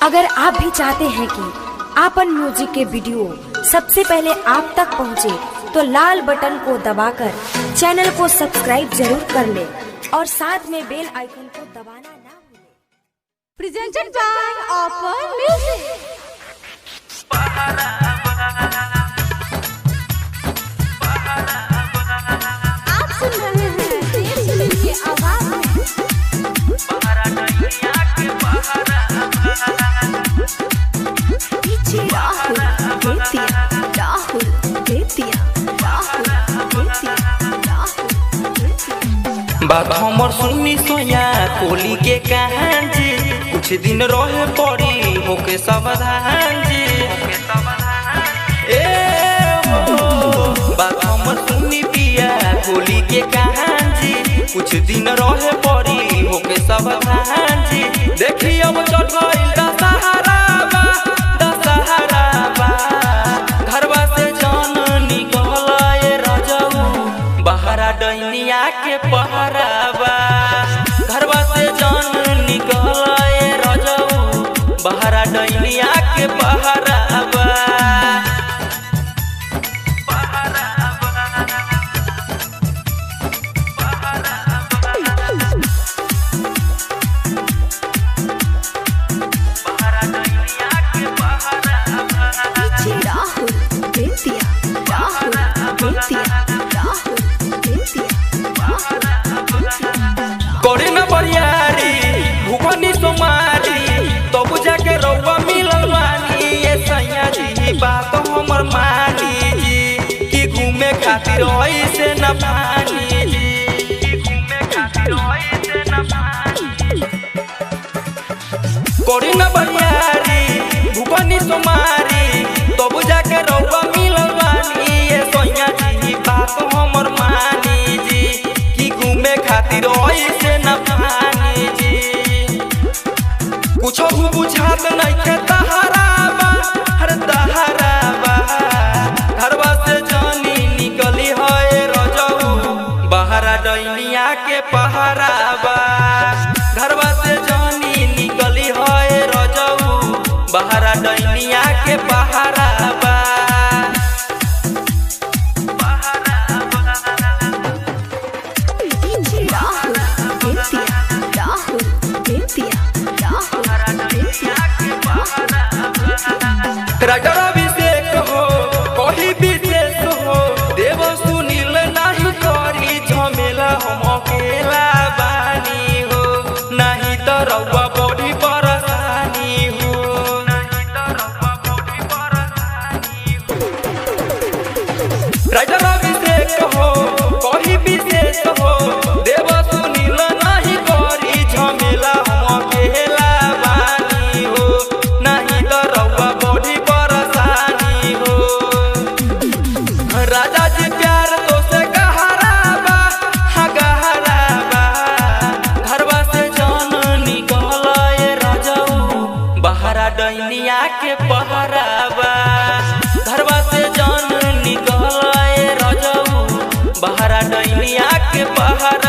अगर आप भी चाहते हैं कि आपन म्यूजिक के वीडियो सबसे पहले आप तक पहुंचे, तो लाल बटन को दबाकर चैनल को सब्सक्राइब जरूर कर ले और साथ में बेल आइकन को दबाना ना भूलें। Presented by offer music. आप सुन रहे हैं देश दिल की आवाज में बात हमर सुनी सोया कोली के कहान जी, कुछ दिन रहे पड़ी होके सावधान जी। बात हमर सुनी पिया कोली के कहान जी, कुछ दिन रहे पड़ी होके सावधान जी। देखी अब चढ़ गइल दशहरा बा, दशहरा बा। घरवा से जान निकल ए रजऊ, बहरा डैनिया के पहरावा। घरवा से जान निकल ए रजऊ, बहरा डैनिया के पहरावा। करे न बरियारी भुवनी सोमारी, तब जाके रउआ मिलल बानी ए सैया जी। बात हमर मानी जी कि घूमे खातिर ऐसे न पानी जी, कि घूमे खातिर ऐसे न पानी। करे न बरियारी भुवनी सोमारी, तब जाके रउआ मिलल बानी ए सैया जी। बात हमर मानी जी कि घूमे खातिर ऐसे न पानी जी। कुछ बुझात नइखे तहरावा, हर तहरावा। घरवा से जानी निकली है रजऊ, बहरा डैनिया के पहरावा। घरवा से जानी निकली है रजऊ, बहरा डैनिया के पहरावा। राइटर अभिषेक हो कही विशेष हो, देव सुनील नहीं करी झमेला। हम अकेला बानी हो, नहीं तो रउआ बड़ी परेशानी हो, नहीं तो रउआ बड़ी परेशानी हो। राइटर अभिषेक हो कही विशेष हो, देव सुनील नहीं करी झमेला। हम अकेला बानी हो, नहीं तो रउआ बड़ी परेशानी हो। राजा जी प्यार तो से गहरावा, हाँ गहरावा। घरवा से जान निकल ए रजऊ, बहरा डैनिया के पहरावा। घरवा से जान निकल ए रजऊ, बहरा डैनिया के पहरावा।